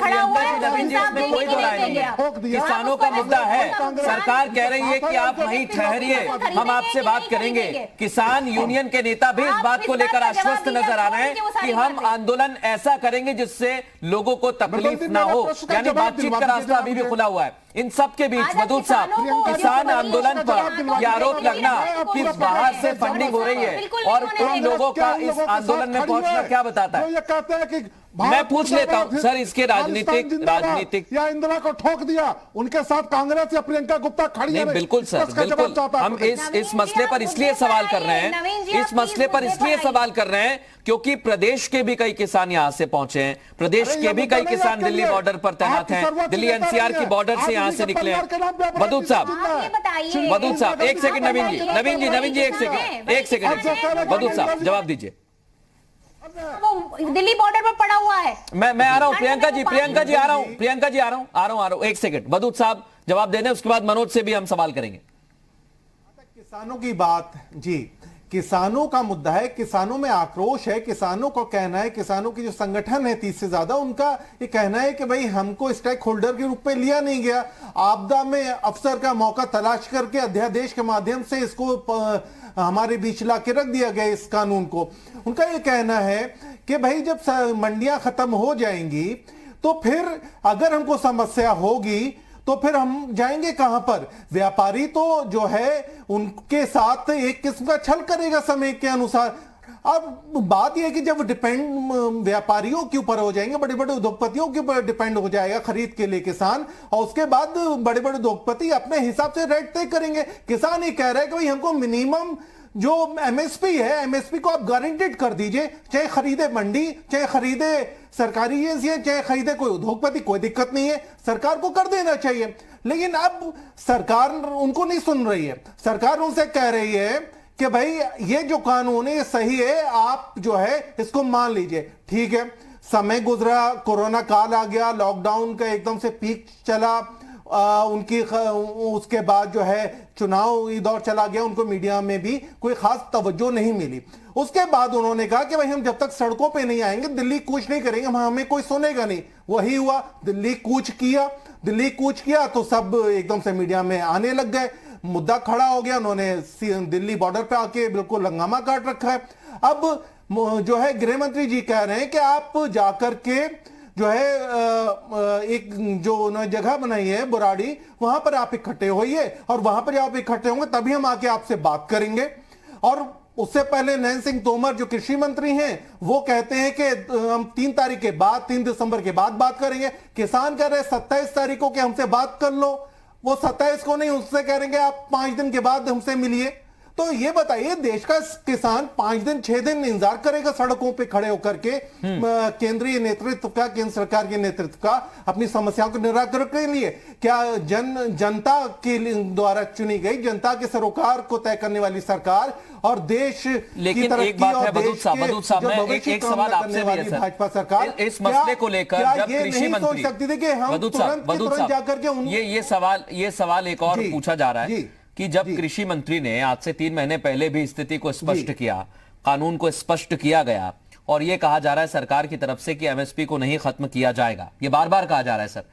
नवीन जी, इसमें कोई दो राय नहीं है। किसानों का मुद्दा है, सरकार कह रही है कि आप वहीं ठहरिए, हम आपसे बात करेंगे। किसान यूनियन के नेता भी इस बात को लेकर आश्वस्त नजर आ रहे हैं कि हम आंदोलन ऐसा करेंगे जिससे लोगों को तकलीफ ना हो, यानी बातचीत का रास्ता अभी भी खुला हुआ है। इन सब के बीच मधु साहब, किसान आंदोलन पर यह आरोप लगना कि बाहर से फंडिंग हो रही है और उन लोगों का इस आंदोलन में पहुंचना क्या बताता है? ये कहते हैं कि मैं पूछ लेता हूं सर, इसके राजनीतिक या इंदिरा को ठोक दिया, उनके साथ कांग्रेस या प्रियंका गुप्ता खड़ी है। बिल्कुल सर, बिल्कुल। हम इस मसले पर इसलिए सवाल कर रहे हैं, इस मसले पर इसलिए सवाल कर रहे हैं क्योंकि प्रदेश के भी कई किसान यहां से पहुंचे हैं, प्रदेश के भी कई किसान दिल्ली बॉर्डर पर तैनात हैं, दिल्ली एनसीआर की बॉर्डर से यहां से निकले हैं। वदूद साहब एक सेकंड, नवीन जी एक सेकंड, वदूद साहब जवाब दीजिए। वो दिल्ली बॉर्डर पर पड़ा हुआ है। मैं आ रहा हूं, प्रियंका जी आ रहा हूं, एक सेकंड। वदूद साहब जवाब दे दें, उसके बाद मनोज से भी हम सवाल करेंगे। किसानों की बात जी, किसानों का मुद्दा है, किसानों में आक्रोश है, किसानों को कहना है, किसानों की जो संगठन है 30 से ज्यादा, उनका ये कहना है कि भाई हमको स्टेक होल्डर के रूप में लिया नहीं गया, आपदा में अफसर का मौका तलाश करके अध्यादेश के माध्यम से इसको हमारे बीच ला के रख दिया गया इस कानून को। उनका ये कहना है कि भाई जब मंडियां खत्म हो जाएंगी तो फिर अगर हमको समस्या होगी तो फिर हम जाएंगे कहां पर? व्यापारी तो जो है उनके साथ एक किस्म का छल करेगा समय के अनुसार। अब बात यह कि जब डिपेंड व्यापारियों के ऊपर हो जाएंगे, बड़े बड़े उद्योगपतियों के ऊपर डिपेंड हो जाएगा खरीद के लिए किसान, और उसके बाद बड़े बड़े उद्योगपति अपने हिसाब से रेट तय करेंगे। किसान ये कह रहा है कि भाई हमको मिनिमम जो एमएसपी है, एमएसपी को आप गारंटेड कर दीजिए, चाहे खरीदे मंडी, चाहे खरीदे सरकारी एजेंसी, चाहे खरीदे कोई उद्योगपति, कोई दिक्कत नहीं है, सरकार को कर देना चाहिए। लेकिन अब सरकार उनको नहीं सुन रही है। सरकार उनसे कह रही है कि भाई ये जो कानून है ये सही है, आप जो है इसको मान लीजिए। ठीक है, समय गुजरा, कोरोना काल आ गया, लॉकडाउन का एकदम से पीक चला, उसके बाद जो है चुनाव दौर चला गया, उनको मीडिया में भी कोई खास तवज्जो नहीं मिली। उसके बाद उन्होंने कहा कि भाई हम जब तक सड़कों पे नहीं आएंगे, दिल्ली कूच नहीं करेंगे, हमें कोई सुनेगा नहीं। वही हुआ, दिल्ली कूच किया तो सब एकदम से मीडिया में आने लग गए, मुद्दा खड़ा हो गया, उन्होंने दिल्ली बॉर्डर पे आके बिल्कुल हंगामा काट रखा है। अब जो है गृह मंत्री जी कह रहे हैं कि आप जाकर के जो है एक जो उन्होंने जगह बनाई है बुराड़ी, वहां पर आप इकट्ठे होइए और वहां पर आप इकट्ठे होंगे तभी हम आके आपसे बात करेंगे। और उससे पहले नरेंद्र सिंह तोमर जो कृषि मंत्री हैं वो कहते हैं कि हम 3 तारीख के बाद, 3 दिसंबर के बाद बात करेंगे। किसान कह रहे हैं 27 तारीख को कि हमसे बात कर लो, वो 27 को नहीं, उससे कह रहे हैं आप 5 दिन के बाद हमसे मिलिए। तो ये बताइए, देश का किसान 5 दिन 6 दिन इंतजार करेगा सड़कों पे खड़े होकर के केंद्रीय नेतृत्व का, केंद्र सरकार के नेतृत्व का अपनी समस्याओं को निराकरण के लिए? क्या जनता के द्वारा चुनी गई, जनता के सरोकार को तय करने वाली सरकार और देश लेकिन की एक बात है वदूद साहब, मैं एक सवाल आपसे भी है सर, भाजपा सरकार इस मसले को लेकर जब कृषि मंत्री सकती थी कि हम तुरंत जाकर के ये सवाल एक और पूछा जा रहा है कि जब कृषि मंत्री ने आज से 3 महीने पहले भी स्थिति को स्पष्ट किया, कानून को स्पष्ट किया गया और यह कहा जा रहा है सरकार की तरफ से कि एमएसपी को नहीं खत्म किया जाएगा, ये बार बार कहा जा रहा है सर,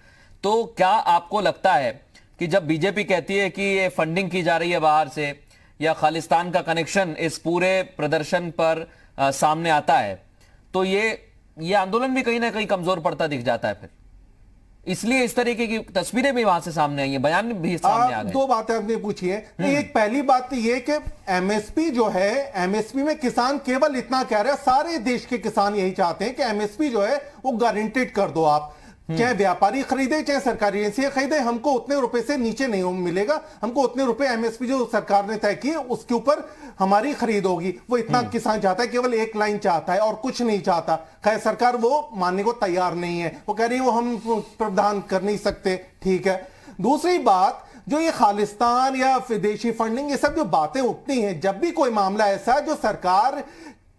तो क्या आपको लगता है कि जब बीजेपी कहती है कि ये फंडिंग की जा रही है बाहर से या खालिस्तान का कनेक्शन इस पूरे प्रदर्शन पर सामने आता है, तो ये आंदोलन भी कहीं ना कहीं कमजोर पड़ता दिख जाता है फिर? इसलिए इस तरीके की तस्वीरें भी वहां से सामने आई है, बयान भी सामने आ गए। 2 बातें आपने पूछी है। एक पहली बात तो ये कि एमएसपी जो है, एमएसपी में किसान केवल इतना कह रहे हैं, सारे देश के किसान यही चाहते हैं कि एमएसपी जो है वो गारंटेड कर दो आप, चाहे व्यापारी खरीदे चाहे सरकारी एजेंसी खरीदे, हमको उतने रुपए से नीचे नहीं मिलेगा, हमको उतने रुपए एमएसपी जो सरकार ने तय किए उसके ऊपर हमारी खरीद होगी। वो इतना किसान चाहता है, केवल एक लाइन चाहता है और कुछ नहीं चाहता। खैर सरकार वो मानने को तैयार नहीं है, वो कह रही है वो हम प्रावधान कर नहीं सकते। ठीक है, दूसरी बात जो ये खालिस्तान या विदेशी फंडिंग, ये सब जो बातें उठती हैं, जब भी कोई मामला ऐसा जो सरकार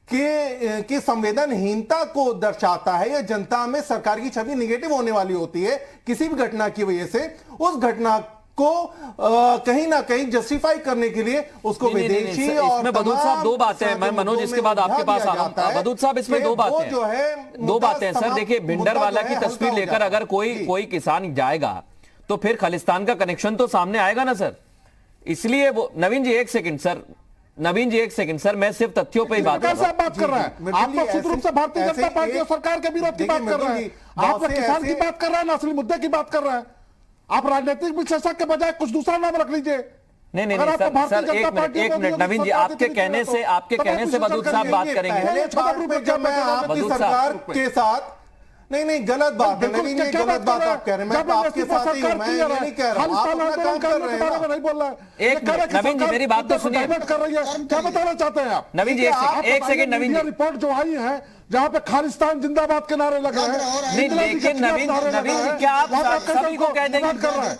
की संवेदनहीनता को दर्शाता है या जनता में सरकार की छवि निगेटिव होने वाली होती है किसी भी घटना की वजह से, उस घटना को कहीं ना कहीं जस्टिफाई करने के लिए उसको विदेशी और इसमें बदूद साहब दो बातें हैं। मैं मनोज इसके बाद आपके पास आ रहा हूं। बदूद साहब इसमें दो बातें जो है दो बातें हैं सर। देखिए भिंडरवाला की तस्वीर लेकर अगर कोई किसान जाएगा तो फिर खालिस्तान का कनेक्शन तो सामने आएगा ना सर। इसलिए वो नवीन जी एक सेकंड सर, मैं सिर्फ तथ्यों पे ही बात कर रहा हूं। बात कर रहा है आप तो सिद्ध रूप से भारतीय जनता पार्टी और सरकार के विरोध की बात कर रहे हैं। आप तो किसान की बात कर रहे हैं, असली मुद्दे की बात कर रहे हैं। आप राजनीतिक विशेषज्ञ के बजाय कुछ दूसरा नाम रख लीजिए। नहीं सर एक मिनट नवीन जी, आपके कहने से बदूद साहब बात करेंगे। जब मैं आपकी सरकार के साथ नहीं गलत बात है नवीन, ये गलत बात आप कह रहे हैं। मैं तो आपके साथ ही हूं, मैं ये नहीं कह रहा हूं। आप अपना काम कर रहे हैं, नहीं बोल रहा है। एक मिनट नवीन जी मेरी बात तो सुनिए। कर रही है, क्या बताना चाहते हैं आप? नवीन जी एक सेकंड नवीन जी, रिपोर्ट जो आई है जहां पे खालिस्तान जिंदाबाद के नारे लग रहे हैं। नहीं लेकिन नवीन जी क्या आप सभी को कह देंगे?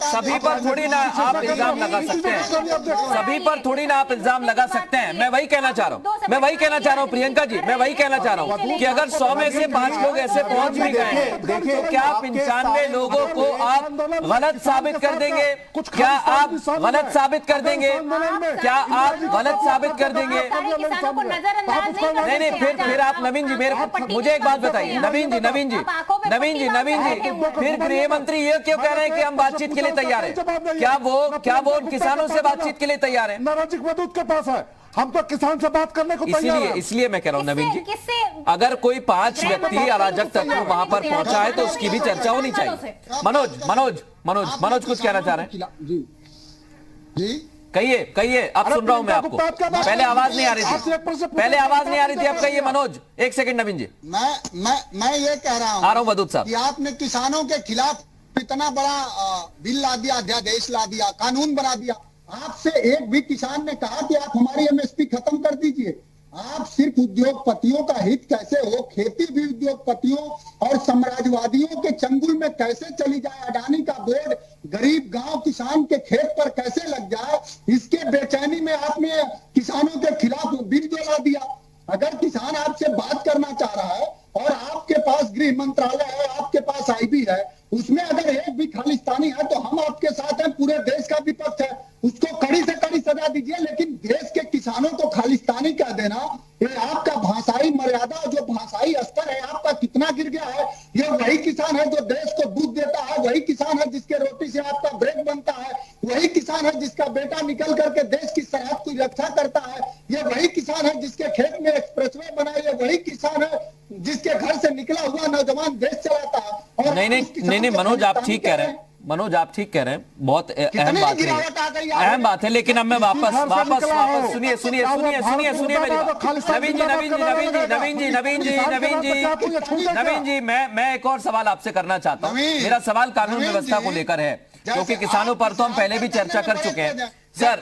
सभी पर थोड़ी ना आप इल्जाम लगा सकते हैं, सभी पर थोड़ी ना आप इल्जाम लगा सकते हैं। मैं वही कहना चाह रहा हूँ प्रियंका जी, मैं वही कहना चाह रहा हूँ कि अगर 100 में से 5 लोग ऐसे पहुंच भी गए तो क्या 95 लोगों को आप गलत साबित कर देंगे? क्या आप गलत साबित कर देंगे? नहीं फिर आप नवीन जी मुझे एक बात बताइए। नवीन जी फिर गृह मंत्री ये क्यों कह रहे हैं कि हम बातचीत के लिए तैयार हैं? क्या वो उन किसानों से बातचीत के लिए तैयार हैं? नाराजिक बदूद के पास है, हम तो किसान से बात करने को तैयार हैं। इसलिए मैं कह रहा हूं नवीन जी, अगर कोई 5 व्यक्ति अराजक तत्व वहां पर पहुंचा है तो उसकी भी चर्चा होनी चाहिए। मनोज कुछ कहना चाह रहे हैं? जी कहिए अब सुन रहा हूं मैं आपको। पहले आवाज नहीं आ रही थी, अब कहिए मनोज। एक सेकंड नवीन जी, मैं ये कह रहा हूं, आ रहा हूं बदूद साहब, कि आपने किसानों के खिलाफ इतना बड़ा बिल ला दिया, अध्यादेश ला दिया, कानून बना दिया। आपसे एक भी किसान ने कहा कि आप हमारी एमएसपी खत्म कर दीजिए। आप सिर्फ उद्योगपतियों का हित कैसे हो, खेती भी उद्योगपतियों और साम्राज्यवादियों के चंगुल में कैसे चली जाए, अडानी का बोर्ड गरीब गांव किसान के खेत पर कैसे लग जाए, इसके बेचैनी में आपने किसानों के खिलाफ बिल जो ला दिया। अगर किसान आपसे बात करना चाह रहा है और आपके पास गृह मंत्रालय है, आपके पास आईबी है, उसमें अगर एक भी खालिस्तानी है तो हम आपके साथ हैं। पूरे देश का विपक्ष है, उसको कड़ी से कड़ी सजा दीजिए, लेकिन देश के किसानों को खालिस्तानी कह देना, ये आपका भाषाई मर्यादा, जो भाषाई स्तर है आपका कितना गिर गया है। ये वही किसान है जो देश को दूध देता है, वही किसान है जिसके रोटी से आपका ब्रेड बनता है, वही किसान है जिसका बेटा निकल करके देश की सरहद की रक्षा करता है, ये वही किसान है जिसके खेत में एक्सप्रेसवे बनाई है, वही किसान है जिसके घर से निकला हुआ नौजवान देश चलाता है। और नहीं मनोज आप ठीक कह रहे हैं, बहुत अहम बात है। लेकिन अब मैं वापस सुनिए नवीन जी मैं एक और सवाल आपसे करना चाहता हूँ। मेरा सवाल कानून व्यवस्था को लेकर है, क्योंकि किसानों पर तो हम पहले भी चर्चा कर चुके हैं। सर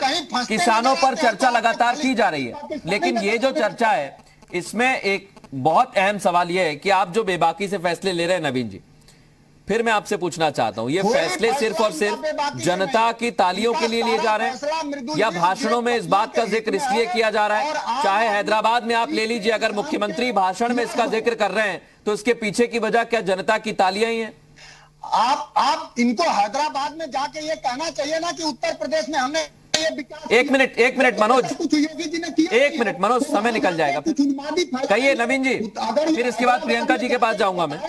किसानों पर चर्चा लगातार की जा रही है, लेकिन ये जो चर्चा है इसमें एक बहुत अहम सवाल यह है कि आप जो बेबाकी से फैसले ले रहे हैं नवीन जी, फिर मैं आपसे पूछना चाहता हूं, ये फैसले सिर्फ और सिर्फ जनता की तालियों के लिए लिए जा रहे हैं या भाषणों में इस बात का जिक्र इसलिए किया जा रहा है? चाहे हैदराबाद में आप ले लीजिए, अगर मुख्यमंत्री भाषण में इसका जिक्र कर रहे हैं तो इसके पीछे की वजह क्या जनता की तालियां ही हैं? आप इनको हैदराबाद में जाके ये कहना चाहिए ना कि उत्तर प्रदेश में हमने एक मिनट मनोज, एक मिनट मनोज, समय निकल जाएगा। कहिए नवीन जी, फिर इसके बाद प्रियंका जी के पास जाऊंगा मैं।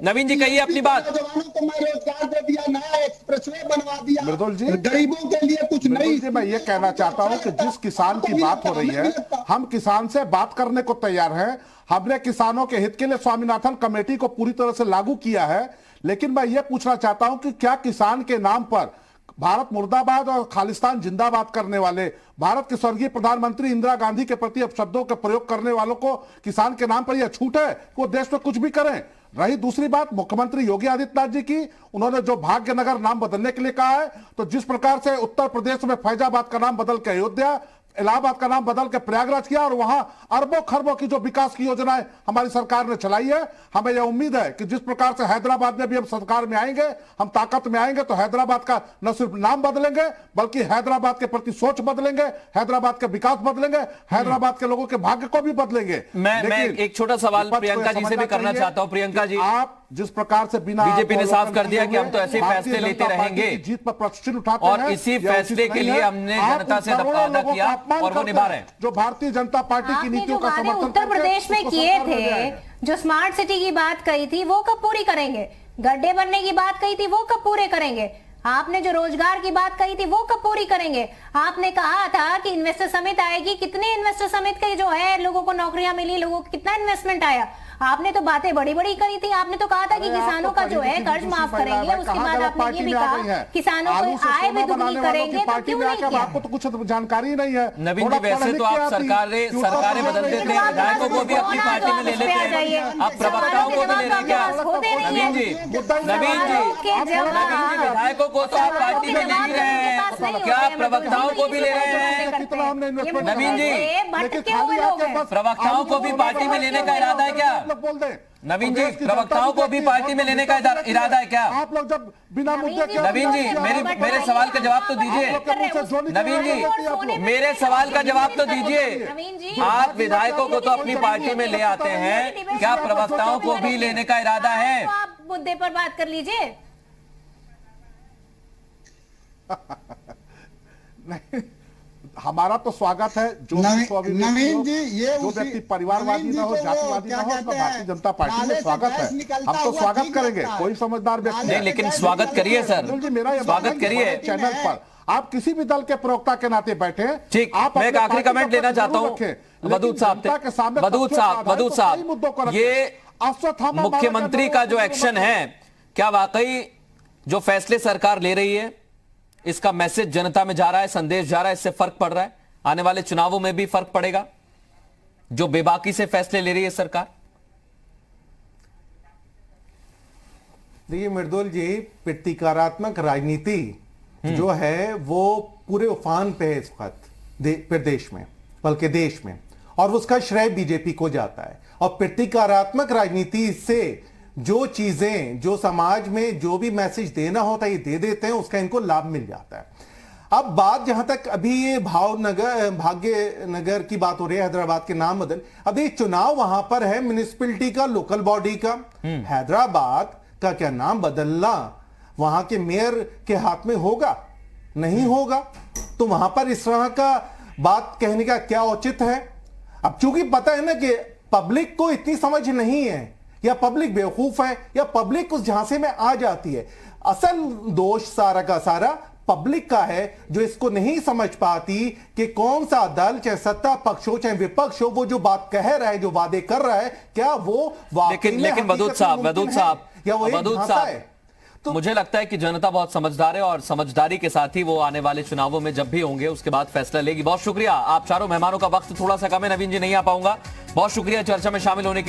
नवीन जी कहिए अपनी बात। रोजगार दे दिया, नया एक्सप्रेसवे बनवा दिया, मृदुल जी गरीबों के लिए कुछ नहीं। मैं ये कहना चाहता हूँ कि जिस किसान की बात हो रही है, हम किसान से बात करने को तैयार हैं। हमने किसानों के हित के लिए स्वामीनाथन कमेटी को पूरी तरह से लागू किया है, लेकिन मैं ये पूछना चाहता हूं कि क्या किसान के नाम पर भारत मुर्दाबाद और खालिस्तान जिंदाबाद करने वाले, भारत के स्वर्गीय प्रधानमंत्री इंदिरा गांधी के प्रति अपशब्दों का प्रयोग करने वालों को किसान के नाम पर यह छूट है कि वो देश में कुछ भी करें? रही दूसरी बात मुख्यमंत्री योगी आदित्यनाथ जी की, उन्होंने जो भाग्यनगर नाम बदलने के लिए कहा है, तो जिस प्रकार से उत्तर प्रदेश में फैजाबाद का नाम बदल के अयोध्या, इलाहाबाद का नाम बदल के प्रयागराज किया और वहां अरबों खरबों की जो विकास की योजनाएं हमारी सरकार ने चलाई है, हमें यह उम्मीद है कि जिस प्रकार से हैदराबाद में भी हम सरकार में आएंगे, हम ताकत में आएंगे, तो हैदराबाद का न सिर्फ नाम बदलेंगे बल्कि हैदराबाद के प्रति सोच बदलेंगे, हैदराबाद का विकास बदलेंगे, हैदराबाद के लोगों के भाग्य को भी बदलेंगे। मैं एक छोटा सवाल प्रियंका जी से भी करना चाहता हूं। प्रियंका जी, जिस प्रकार से बिना बीजेपी ने साफ कर दिया कि हम तो ऐसे फैसले लेते रहेंगे, जीत पर प्रश्न उठाते और हैं, इसी फैसले के लिए हमने जनता से वादा किया और वो निभा रहे हैं। जो भारतीय जनता पार्टी की नीतियों का समर्थन उत्तर प्रदेश में किए थे, जो स्मार्ट सिटी की बात कही थी वो कब पूरी करेंगे? गड्ढे बनने की बात कही थी वो कब पूरे करेंगे? आपने जो रोजगार की बात कही थी वो कब पूरी करेंगे? आपने कहा था कि इन्वेस्टर समिट आएगी, कितने इन्वेस्टर समिट के जो है लोगों को नौकरियां मिली, लोगों को कितना इन्वेस्टमेंट आया? आपने तो बातें बड़ी बड़ी करी थी। आपने तो कहा था कि किसानों का जो है कर्ज माफ करेंगे, उसके बाद आपने ये भी कहा किसानों को आय भी दुगनी करेंगे, तो क्यों नहीं किया? आपको तो कुछ जानकारी नहीं है। नवीन जी, वैसे तो आप सरकारें बदलते थे, विधायकों को भी अपनी पार्टी में ले लेते हैं, आप प्रवक्ताओं को भी ले रहे क्या? नवीन जी, विधायकों को तो आप पार्टी में ले ही रहे हैं, क्या प्रवक्ताओं को भी ले रहे हैं? नवीन जी, प्रवक्ताओं को भी पार्टी में लेने का इरादा है क्या? बोल दे नवीन जी, प्रवक्ताओं को भी पार्टी में लेने का इरादा है क्या? आप लोग जब बिना मुद्दे के नवीन जी, मेरे सवाल का जवाब तो दीजिए। नवीन जी, मेरे सवाल का जवाब तो दीजिए। आप विधायकों को तो अपनी पार्टी में ले आते हैं, क्या प्रवक्ताओं को भी लेने का इरादा है? आप मुद्दे पर बात कर लीजिए। नहीं, हमारा तो स्वागत है। जो नवीन जी, ये जो व्यक्ति परिवारवादी ना हो, जातिवादी ना हो, उसका भारतीय जनता पार्टी में स्वागत है। हम तो स्वागत करेंगे, कोई समझदार व्यक्ति नहीं, लेकिन स्वागत करिए सर, मेरा स्वागत करिए चैनल पर। आप किसी भी दल के प्रवक्ता के नाते बैठे, ठीक। मैं एक आखिरी कमेंट लेना चाहता हूं वदूद साहब, ये मुख्यमंत्री का जो एक्शन है, क्या वाकई जो फैसले सरकार ले रही है इसका मैसेज जनता में जा रहा है, संदेश जा रहा है, इससे फर्क पड़ रहा है? आने वाले चुनावों में भी फर्क पड़ेगा जो बेबाकी से फैसले ले रही है सरकार? देखिए मृदुल जी, प्रतीकात्मक राजनीति जो है वो पूरे उफान पे है इस वक्त प्रदेश में, बल्कि देश में, और उसका श्रेय बीजेपी को जाता है। और प्रतीकात्मक राजनीति से जो चीजें, जो समाज में जो भी मैसेज देना होता है ये दे देते हैं, उसका इनको लाभ मिल जाता है। अब बात जहां तक अभी ये भाग्य नगर की बात हो रही है, हैदराबाद के नाम बदल, अभी चुनाव वहां पर है म्युनिसिपैलिटी का, लोकल बॉडी का। हैदराबाद का क्या नाम बदलना वहां के मेयर के हाथ में होगा? नहीं होगा। तो वहां पर इस तरह का बात कहने का क्या औचित्य है? अब चूंकि पता है ना कि पब्लिक को इतनी समझ नहीं है, या पब्लिक बेवकूफ है, या पब्लिक उस झांसे में आ जाती है। असल दोष सारा का सारा पब्लिक का है, जो इसको नहीं समझ पाती कि कौन सा दल, चाहे सत्ता पक्ष हो चाहे विपक्ष हो, वो जो बात कह रहा है, जो वादे कर रहा है, क्या वो लेकिन वदूद साहब, तो मुझे लगता है कि जनता बहुत समझदार है और समझदारी के साथ ही वो आने वाले चुनावों में जब भी होंगे उसके बाद फैसला लेगी। बहुत शुक्रिया। आप चारों मेहमानों का वक्त थोड़ा सा कम है, नवीन जी नहीं आ पाऊंगा। बहुत शुक्रिया चर्चा में शामिल होने के लिए।